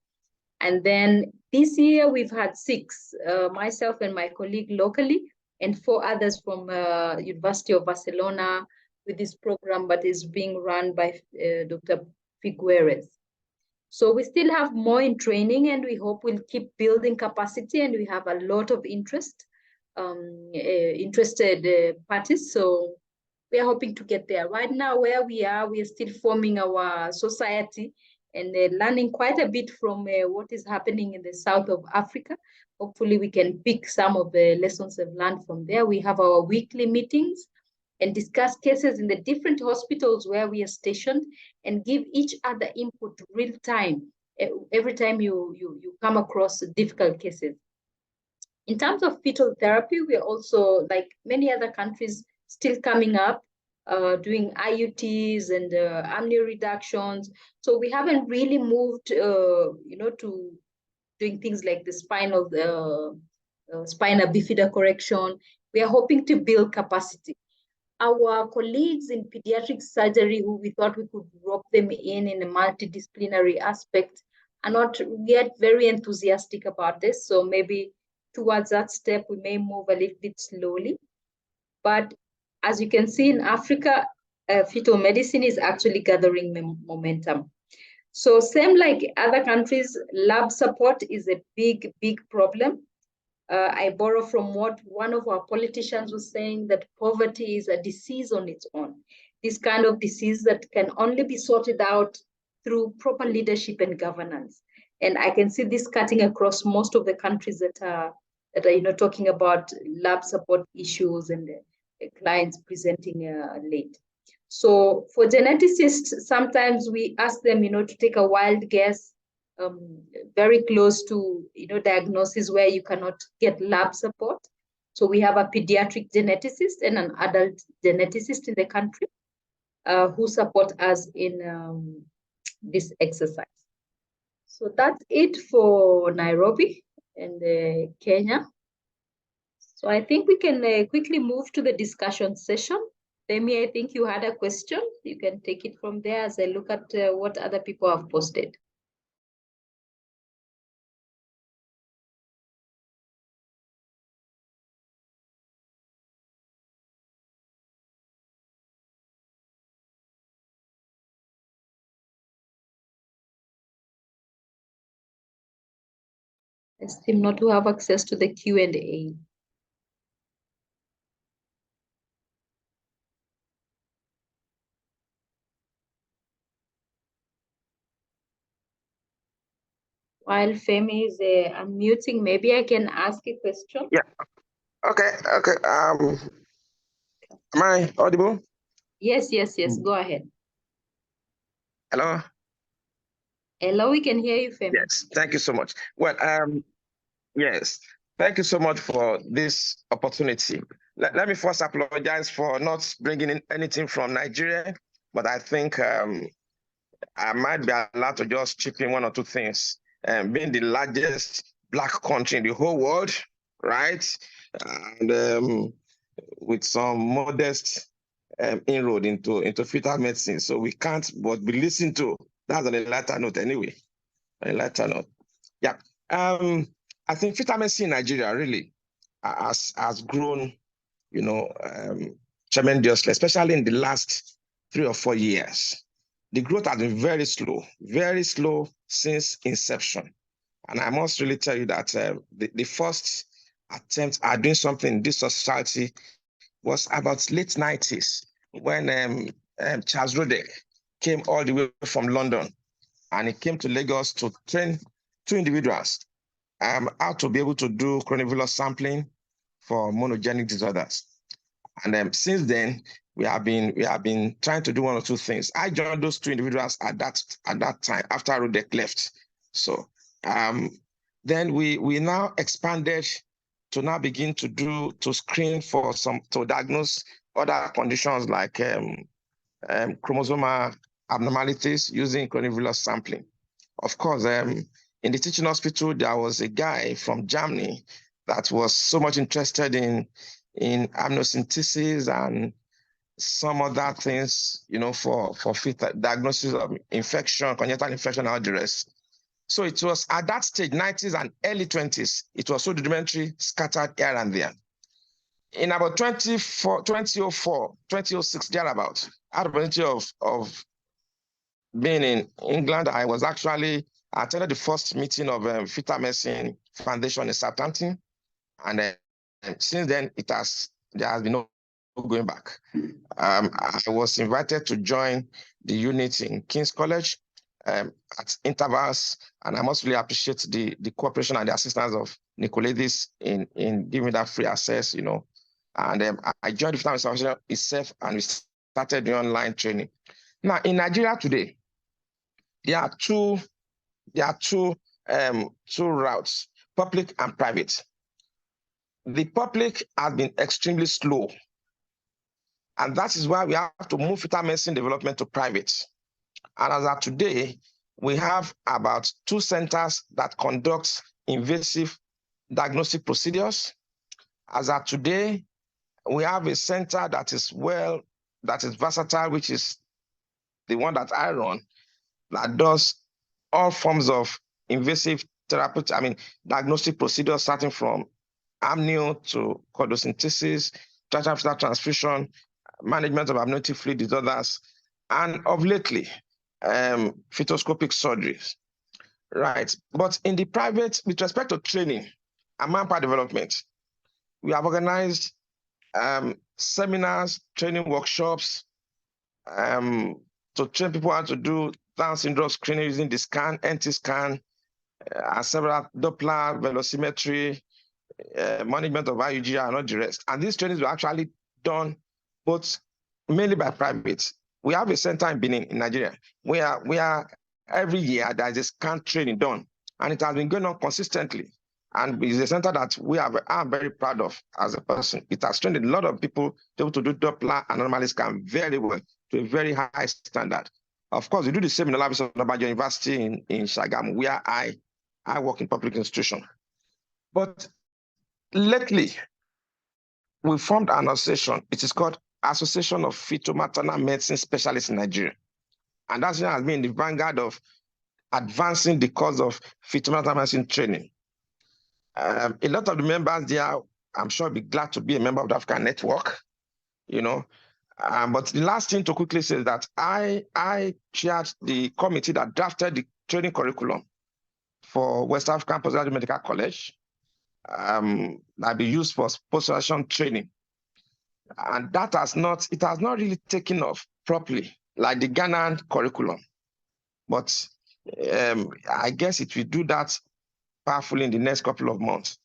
And then this year we've had 6, myself and my colleague locally, and 4 others from University of Barcelona with this program, but is being run by Dr. Figueres. So we still have more in training, and we hope we'll keep building capacity, and we have a lot of interested parties. So we are hoping to get there. Right now, where we are still forming our society and learning quite a bit from what is happening in the south of Africa. Hopefully we can pick some of the lessons we've learned from there. We have our weekly meetings and discuss cases in the different hospitals where we are stationed and give each other input real time every time you come across difficult cases. In terms of fetal therapy, we are also, like many other countries, still coming up, doing IUTs and amnio reductions. So we haven't really moved, to doing things like the spinal bifida correction. We are hoping to build capacity. Our colleagues in pediatric surgery, who we thought we could drop them in a multidisciplinary aspect, are not yet very enthusiastic about this. So maybe towards that step, we may move a little bit slowly. But as you can see in Africa, fetal medicine is actually gathering momentum. So same like other countries, lab support is a big, big problem. I borrow from what one of our politicians was saying, that poverty is a disease on its own. This kind of disease that can only be sorted out through proper leadership and governance. And I can see this cutting across most of the countries that are talking about lab support issues and clients presenting late. So for geneticists, sometimes we ask them, to take a wild guess, very close to diagnosis where you cannot get lab support. So we have a pediatric geneticist and an adult geneticist in the country who support us in this exercise. So that's it for Nairobi and Kenya. So I think we can quickly move to the discussion session. Demi, I think you had a question. You can take it from there as I look at what other people have posted. I seem not to have access to the Q&A. While Femi is unmuting, maybe I can ask a question. Yeah. Okay. Am I audible? Yes. Go ahead. Hello. Hello, we can hear you, Femi. Yes. Thank you so much. Well, yes. Thank you so much for this opportunity. Let me first apologize for not bringing in anything from Nigeria, but I think I might be allowed to just chip in 1 or 2 things. Being the largest Black country in the whole world, right? And with some modest inroad into fetal medicine. So we can't but be listened to. That's on a lighter note anyway. On a lighter note. Yeah. I think fetal medicine in Nigeria really has grown, tremendously, especially in the last 3 or 4 years. The growth has been very slow since inception. And I must really tell you that the first attempt at doing something in this society was about late 90s when Charles Rodek came all the way from London, and he came to Lagos to train 2 individuals how to be able to do chronovolus sampling for monogenic disorders. And since then, we have been trying to do 1 or 2 things. I joined those 2 individuals at that time after Rodek left. So then we now expanded to now begin to screen to diagnose other conditions like chromosomal abnormalities using chronovolus sampling. Of course, in the teaching hospital, there was a guy from Germany that was so much interested in amniocentesis and some other things, for fetal diagnosis of infection, congenital infection, and all the rest. So it was at that stage, 90s and early 20s, it was so rudimentary, scattered here and there. In about 2004, 2006, thereabout, out of plenty of being in England, I attended the first meeting of Fetal Medicine Foundation in Southampton. And since then, there has been no going back. I was invited to join the unit in King's College at intervals, and I must really appreciate the cooperation and the assistance of Nicoledis in giving me that free access, And I joined the Fetal Medicine Foundation itself, and we started the online training. Now, in Nigeria today, there are two routes, public and private. The public has been extremely slow. And that is why we have to move fetal medicine development to private. And as of today, we have about 2 centers that conduct invasive diagnostic procedures. As of today, we have a center that is versatile, which is the one that I run, that does all forms of invasive diagnostic procedures, starting from amnio to chordosynthesis, fetal transfusion, management of amniotic fluid disorders, and of lately, fetoscopic surgeries. Right. But in the private, with respect to training and manpower development, we have organized seminars, training workshops to train people how to do Down syndrome screening using the scan, NT scan, and several Doppler, velocimetry, management of IUG, and all the rest. And these trainings were actually done both mainly by private. We have a center in Benin, in Nigeria, where every year there is a scan training done, and it has been going on consistently. And it's a center that I'm very proud of as a person. It has trained a lot of people able to do Doppler and anomaly scan very well to a very high standard. Of course, we do the same in the labs of Obajo University in Shagamu, where I work in public institution. But lately, we formed an association. It is called Association of Fetal-Maternal Medicine Specialists in Nigeria. And that has been the vanguard of advancing the cause of fetal-maternal medicine training. A lot of the members there, I'm sure, will be glad to be a member of the African network, But the last thing to quickly say is that I chaired the committee that drafted the training curriculum for West African Postgraduate Medical College that be used for post-graduation training. And it has not really taken off properly, like the Ghanaian curriculum. But I guess it will do that powerfully in the next couple of months.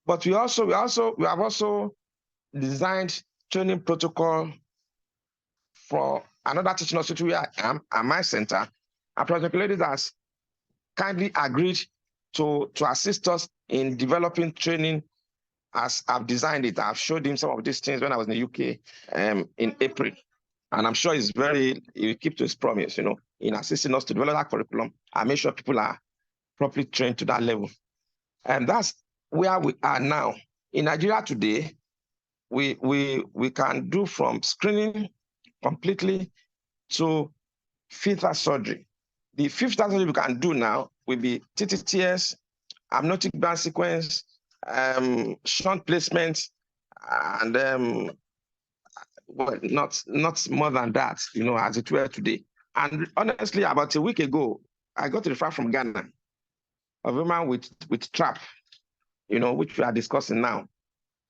But we have also designed training protocol for another teaching hospital where I am, at my center. And Professor Nicoledis has kindly agreed to assist us in developing training as I've designed it. I've showed him some of these things when I was in the UK in April. And I'm sure he will keep to his promise, in assisting us to develop that curriculum and make sure people are properly trained to that level. And that's where we are now. In Nigeria today, we can do from screening completely to fetal surgery. The fetal surgery we can do now will be TTTS, amniotic band sequence, shunt placement, and well, not more than that, as it were today. And honestly, about a week ago, I got a referral from Ghana of a man with TRAP, which we are discussing now.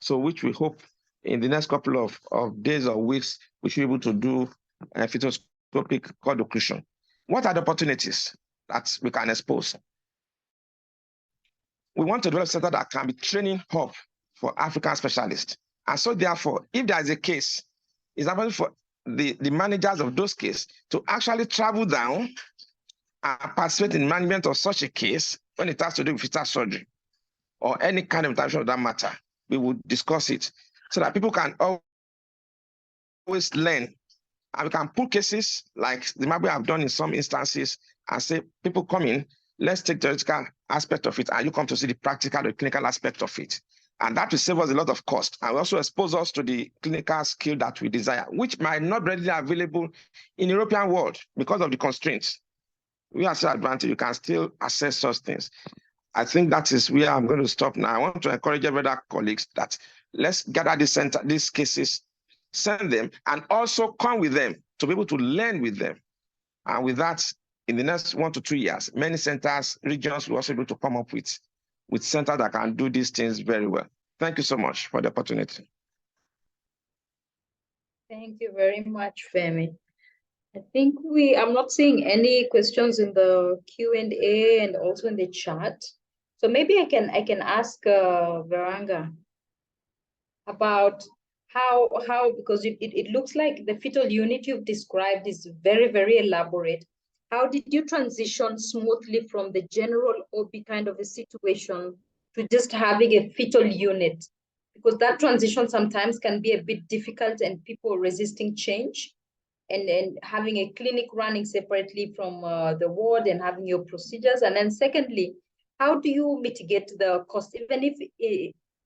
So which we hope in the next couple of days or weeks, we should be able to do fetoscopic cord occlusion. What are the opportunities that we can expose? We want to develop a center that can be training hub for African specialists. And so therefore, if there is a case, it's important for the managers of those cases to actually travel down and participate in management of such a case when it has to do with fetal surgery or any kind of intervention of that matter. We will discuss it so that people can always learn. And we can pull cases like Zimbabwe have done in some instances and say, people come in, let's take the theoretical aspect of it, and you come to see the practical, the clinical aspect of it. And that will save us a lot of cost. And also expose us to the clinical skill that we desire, which might not readily available in the European world because of the constraints. we are still advantaged. You can still assess such things. I think that is where I'm going to stop now. I want to encourage every other colleagues that let's gather these cases, send them, and also come with them to be able to learn with them. And with that, in the next 1 to 2 years, many centers, regions will also be able to come up with centers that can do these things very well. Thank you so much for the opportunity. Thank you very much, Femi. I think I'm not seeing any questions in the Q&A and also in the chat. So maybe I can ask Veranga about how because it looks like the fetal unit you've described is very, very elaborate. How did you transition smoothly from the general OB kind of a situation to just having a fetal unit? Because that transition sometimes can be a bit difficult and people resisting change. And having a clinic running separately from the ward and having your procedures. And then secondly, how do you mitigate the cost, even if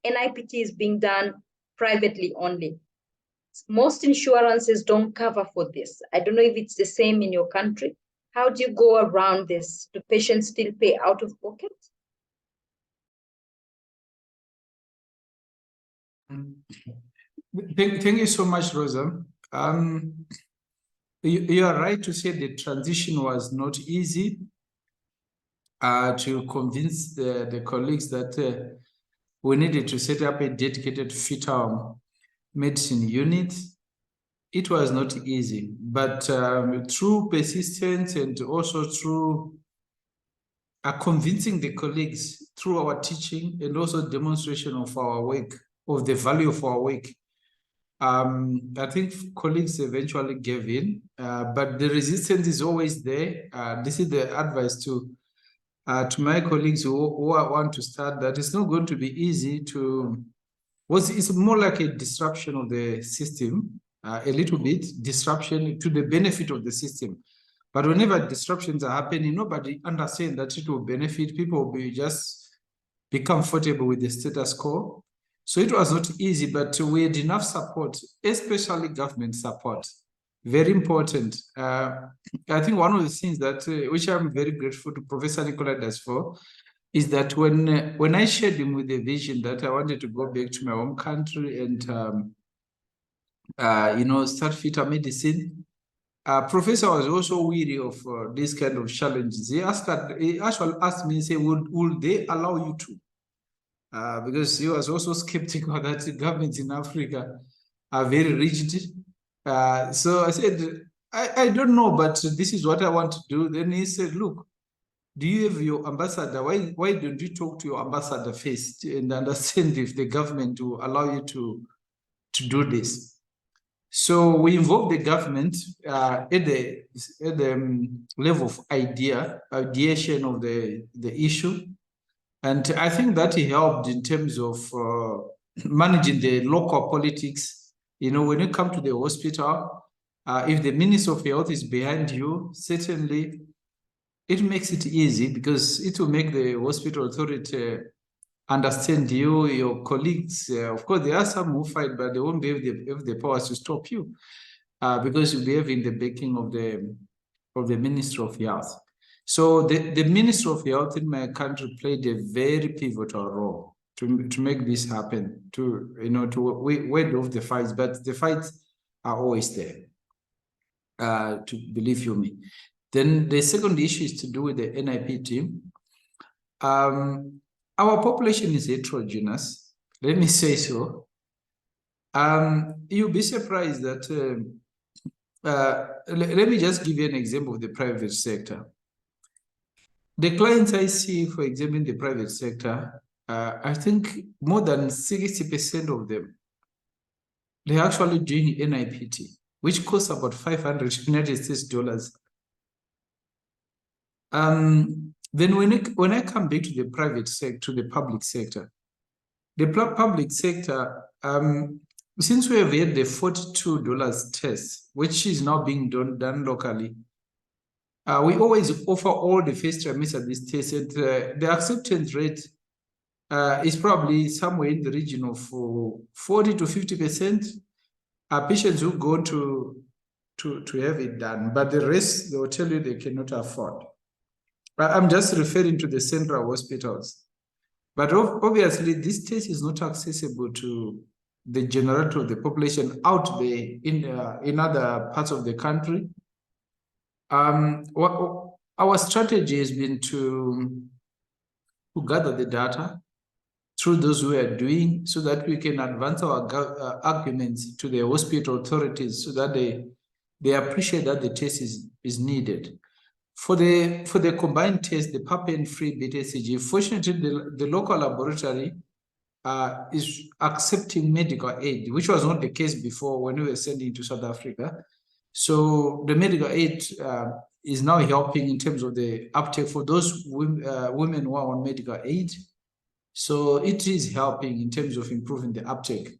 NIPT is being done privately only? Most insurances don't cover for this. I don't know if it's the same in your country. How do you go around this? Do patients still pay out of pocket? Thank you so much, Rosa. You are right to say the transition was not easy to convince the colleagues that we needed to set up a dedicated fetal medicine unit. It was not easy, but through persistence and also through convincing the colleagues through our teaching and also demonstration of our work, of the value of our work, I think colleagues eventually gave in, but the resistance is always there. This is the advice to my colleagues who want to start, that it's not going to be easy to, it's more like a disruption of the system, a little bit disruption to the benefit of the system. But whenever disruptions are happening, nobody understands that it will benefit. People will be comfortable with the status quo. So it was not easy, but we had enough support, especially government support. Very important. I think one of the things that, which I'm very grateful to Professor Nicolaides for, is that when I shared him with the vision that I wanted to go back to my home country and, start fetal medicine, Professor was also weary of this kind of challenges. He actually asked me, say, would they allow you to? Because he was also skeptical that the governments in Africa are very rigid. So I said, I don't know, but this is what I want to do. Then he said, look, do you have your ambassador? Why don't you talk to your ambassador first and understand if the government will allow you to do this? So we involved the government at the level of ideation of the issue. And I think that helped in terms of managing the local politics. When you come to the hospital, if the Minister of Health is behind you, certainly it makes it easy because it will make the hospital authority understand you, your colleagues. Of course, there are some who fight, but they won't be have the powers to stop you because you'll be having the backing of the Minister of Health. So the Minister of Health in my country played a very pivotal role to make this happen, to ward off the fights, but the fights are always there, to believe you me. Then the second issue is to do with the NIPT. Our population is heterogeneous, let me say so. You'll be surprised that, let me just give you an example of the private sector. The clients I see, for example, in the private sector, I think more than 60% of them, they're actually doing NIPT, which costs about $500 United States dollars. Then when I come back to the private sector, to the public sector, the public sector, since we have had the $42 test, which is now being done locally, we always offer all the first trimester this test, and the acceptance rate is probably somewhere in the region of 40 to 50%. Patients who go to have it done, but the rest, they will tell you they cannot afford. I'm just referring to the central hospitals. But obviously, this test is not accessible to the generality of the population out there in other parts of the country. Our strategy has been to gather the data through those who are doing, so that we can advance our arguments to the hospital authorities, so that they appreciate that the test is needed. For the combined test, the papain-free beta-HCG, fortunately, the local laboratory is accepting medical aid, which was not the case before when we were sending to South Africa. So the medical aid is now helping in terms of the uptake for those women who are on medical aid. So it is helping in terms of improving the uptake.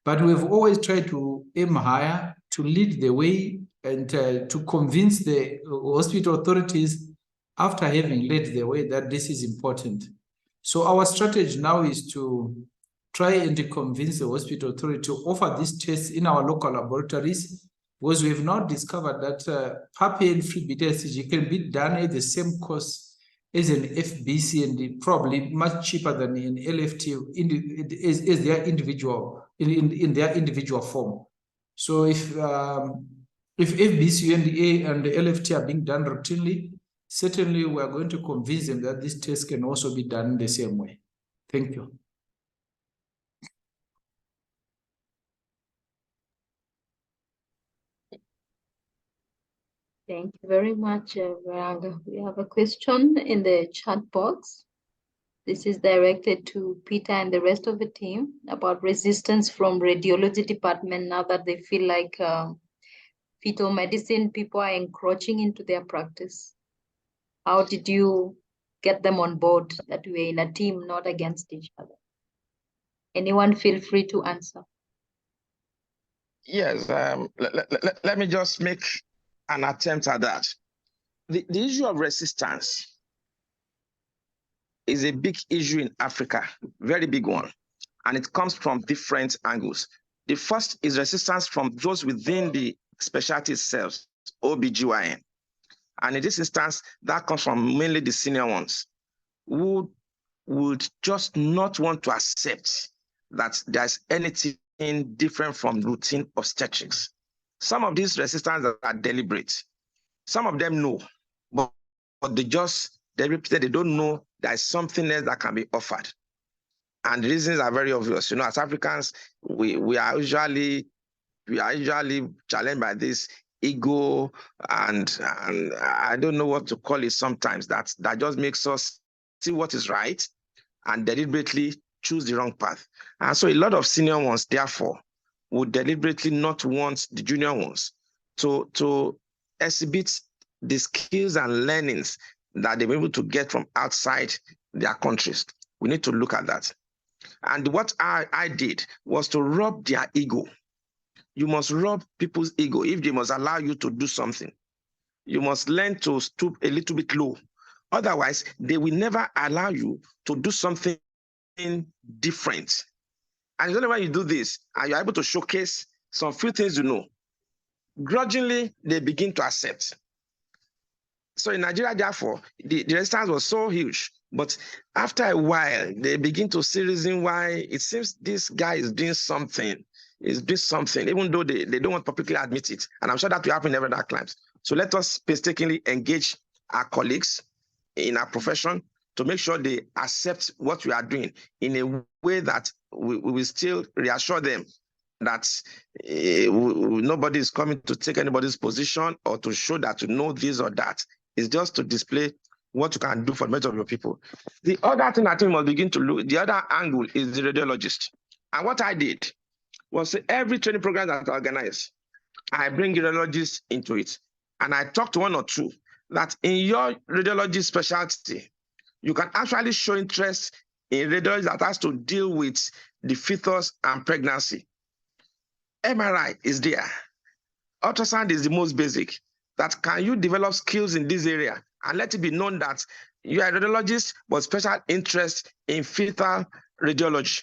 But we've always tried to aim higher, to lead the way, and to convince the hospital authorities, after having led the way, that this is important. So our strategy now is to try and convince the hospital authority to offer these tests in our local laboratories, because we've now discovered that papain-free beta-HCG can be done at the same cost as an FBC, and probably much cheaper than an LFT as their individual in their individual form. So if FBC and the LFT are being done routinely, certainly we are going to convince them that this test can also be done in the same way. Thank you. Thank you very much, Veranga. We have a question in the chat box. This is directed to Peter and the rest of the team about resistance from radiology department now that they feel like fetal medicine people are encroaching into their practice. How did you get them on board that we're in a team, not against each other? Anyone feel free to answer. Yes, let me just make an attempt at that. The issue of resistance is a big issue in Africa, very big one, and it comes from different angles. The first is resistance from those within the specialty cells, OBGYN. And in this instance, that comes from mainly the senior ones, who would just not want to accept that there's anything different from routine obstetrics. Some of these resistance are deliberate. Some of them know, but they don't know there's something else that can be offered. And the reasons are very obvious. You know, as Africans, we are usually challenged by this ego and I don't know what to call it sometimes, that just makes us see what is right and deliberately choose the wrong path. And so a lot of senior ones, therefore, would deliberately not want the junior ones to exhibit the skills and learnings that they were able to get from outside their countries. We need to look at that. And what I did was to rub their ego. You must rub people's ego if they must allow you to do something. You must learn to stoop a little bit low. Otherwise, they will never allow you to do something different. And whenever you do this, and you're able to showcase some few things you know, grudgingly, they begin to accept. So in Nigeria, therefore, the resistance was so huge. But after a while, they begin to see reason why it seems this guy is doing something. Even though they don't want to publicly admit it. And I'm sure that will happen in every other clients. So let us painstakingly engage our colleagues in our profession to make sure they accept what we are doing in a way that we will still reassure them that nobody is coming to take anybody's position or to show that you know this or that. It's just to display what you can do for the majority of your people. The other thing I think we must begin to look, the other angle is the radiologist. And what I did was every training program that I organize, I bring radiologists into it. And I talk to one or two that in your radiology specialty, you can actually show interest in radiology that has to deal with the fetus and pregnancy. MRI is there. Ultrasound is the most basic. That can you develop skills in this area and let it be known that you are a radiologist but special interest in fetal radiology.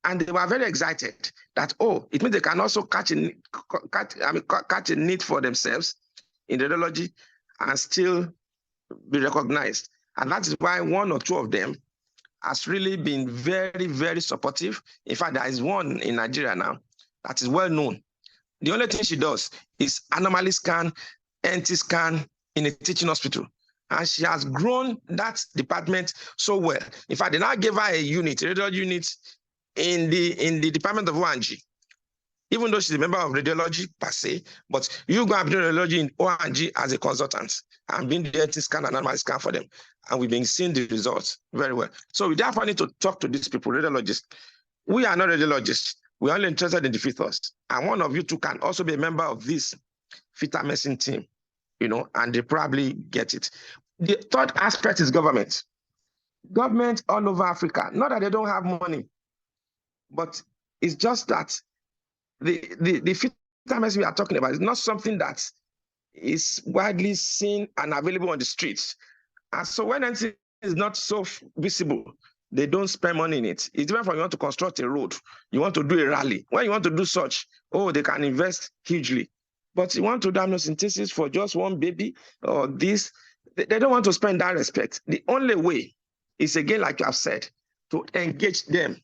And they were very excited that, oh, it means they can also catch a need for themselves in radiology and still be recognized. And that is why one or two of them has really been very, very supportive. In fact, there is one in Nigeria now that is well known. The only thing she does is anomaly scan, NT scan in a teaching hospital. And she has grown that department so well. In fact, they now gave her a unit, a radiology unit in the department of ONG. Even though she's a member of radiology per se, but you go and do radiology in ONG as a consultant and being the NT scan and anomaly scan for them. And we've been seeing the results very well. So we therefore need to talk to these people, radiologists. We are not radiologists. We're only interested in the fetus. And one of you two can also be a member of this fetal medicine team, and they probably get it. The third aspect is government. Government all over Africa, not that they don't have money, but it's just that the fetal medicine we are talking about is not something that is widely seen and available on the streets. And so when anything is not so visible, they don't spend money in it. It's different from you want to construct a road, you want to do a rally. When you want to do such, they can invest hugely. But you want to do amniocentesis for just one baby or this, they don't want to spend that respect. The only way is, again, like you have said, to engage them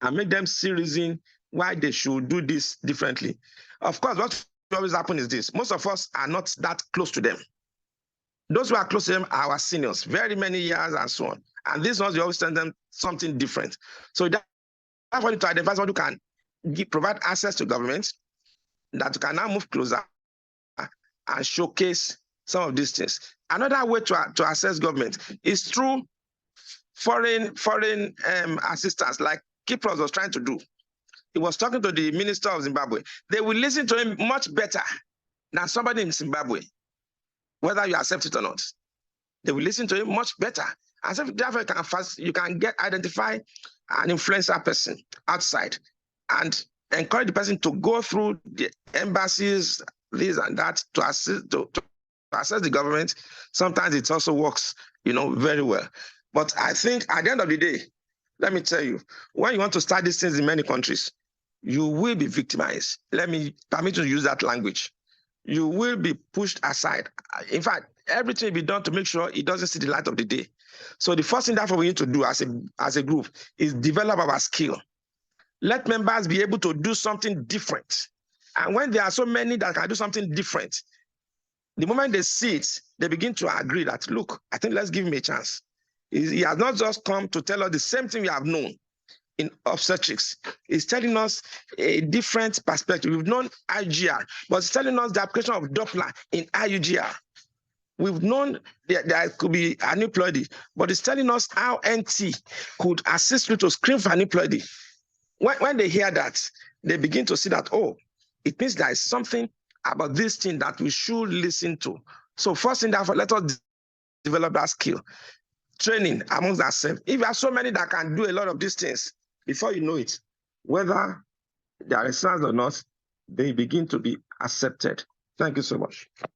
and make them see reason why they should do this differently. Of course, what always happens is this. Most of us are not that close to them. Those who are close to them are our seniors, very many years and so on. And these ones, we always send them something different. So that's why you to identify someone who can provide access to government, that can now move closer and showcase some of these things. Another way to access government is through foreign assistance, like Kipros was trying to do. He was talking to the minister of Zimbabwe. They will listen to him much better than somebody in Zimbabwe, whether you accept it or not. They will listen to him much better. And so therefore you can identify an influencer person outside and encourage the person to go through the embassies, this and that, to assess the government. Sometimes it also works, very well. But I think at the end of the day, let me tell you, when you want to start these things in many countries, you will be victimized. Permit me to use that language. You will be pushed aside. In fact, everything will be done to make sure it doesn't see the light of the day. So the first thing therefore we need to do as a group is develop our skill. Let members be able to do something different. And when there are so many that can do something different, the moment they see it, they begin to agree that, look, I think let's give him a chance. He has not just come to tell us the same thing we have known in obstetrics. He's telling us a different perspective. We've known IGR, but it's telling us the application of Doppler in IUGR. We've known there could be aneuploidy, but it's telling us how NT could assist you to screen for aneuploidy. When they hear that, they begin to see that, it means there is something about this thing that we should listen to. So first thing, therefore, let us develop that skill. Training amongst ourselves. If you have so many that can do a lot of these things, before you know it, whether they are sons or not, they begin to be accepted. Thank you so much.